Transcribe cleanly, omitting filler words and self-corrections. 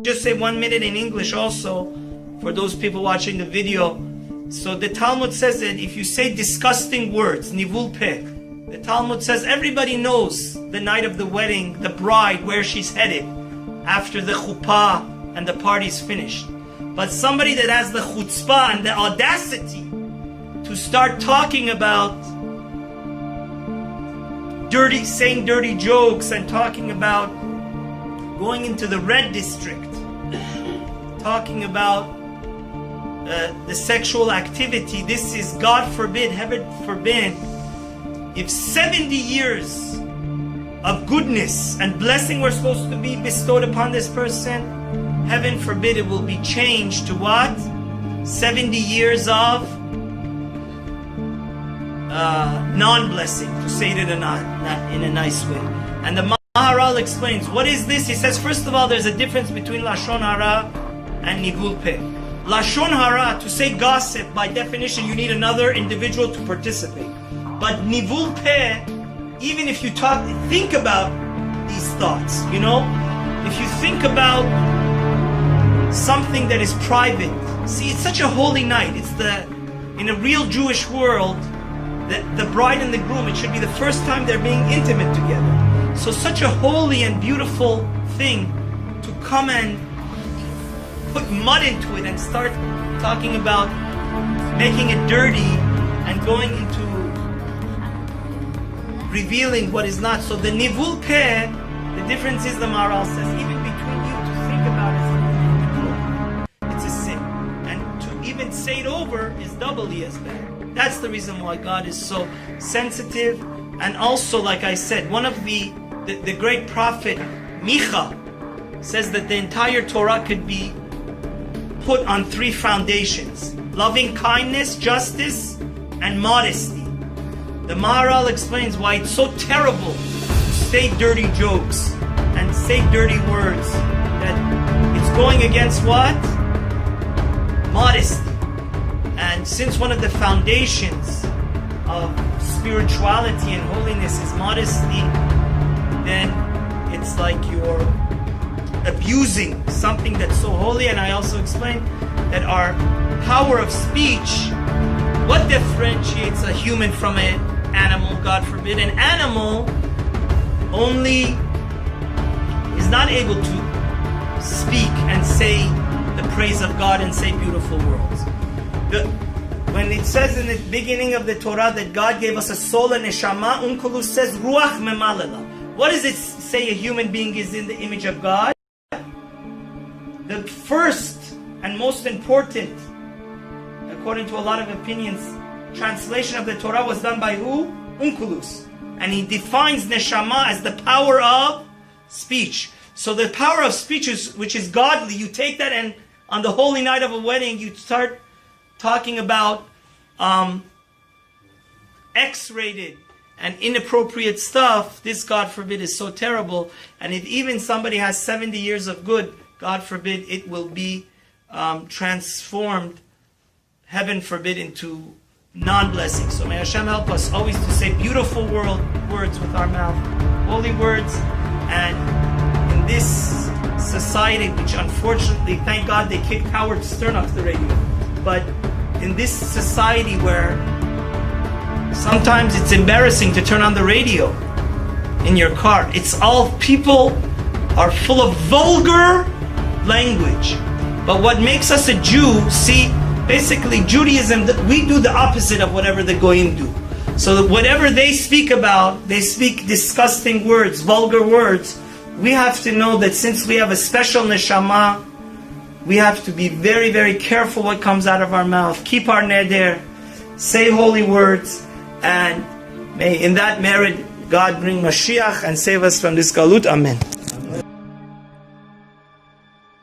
just say 1 minute in English also for those people watching the video. So the Talmud says that if you say disgusting words, nivul peh, the Talmud says everybody knows the night of the wedding, the bride, where she's headed after the chuppah and the party's finished. But somebody that has the chutzpah and the audacity to start talking about saying dirty jokes and talking about going into the red district, talking about the sexual activity, this is, God forbid, heaven forbid, if 70 years of goodness and blessing were supposed to be bestowed upon this person, heaven forbid it will be changed to what? 70 years of non-blessing, to say it in a nice way. And the Maharal explains, what is this? He says, first of all, there's a difference between Lashon Hara and Nivul Peh. Lashon Hara, to say gossip, by definition, you need another individual to participate. But Nivul Peh, even if you think about these thoughts, you know, if you think about something that is private, see, it's such a holy night. It's in a real Jewish world, the bride and the groom, it should be the first time they're being intimate together. So such a holy and beautiful thing to come and put mud into it and start talking about making it dirty and going into revealing what is not. So the nivul peh, the difference is, the Maharal says, even between you to think about it, it's a sin. And to even say it over is doubly as bad. That's the reason why God is so sensitive. And also, like I said, one of the great prophet Micha says that the entire Torah could be put on 3 foundations: loving kindness, justice, and modesty. The Maharal explains why it's so terrible to say dirty jokes and say dirty words, that it's going against what? Modesty. And since one of the foundations of spirituality and holiness is modesty, then it's like you're abusing something that's so holy. And I also explained that our power of speech, what differentiates a human from an animal, God forbid? An animal only is not able to speak and say the praise of God and say beautiful words. When it says in the beginning of the Torah that God gave us a soul and neshama, Unkelus says ruach memalela. What does it say a human being is in the image of God? The first and most important, according to a lot of opinions, translation of the Torah was done by who? Unkelus. And he defines neshama as the power of speech. So the power of speech, which is godly, you take that, and on the holy night of a wedding, you start talking about X-rated and inappropriate stuff. This, God forbid, is so terrible. And if even somebody has 70 years of good, God forbid, it will be transformed, heaven forbid, into non-blessing. So may Hashem help us always to say beautiful words with our mouth, holy words. And in this society, which unfortunately, thank God they kicked Howard Stern off the radio, but in this society where sometimes it's embarrassing to turn on the radio in your car, it's all, people are full of vulgar language. But what makes us a Jew, see, basically Judaism, we do the opposite of whatever the Goyim do. So that whatever they speak about, they speak disgusting words, vulgar words. We have to know that since we have a special neshama, we have to be very, very careful what comes out of our mouth. Keep our neder, say holy words, and may in that merit God bring Mashiach and save us from this galut. Amen.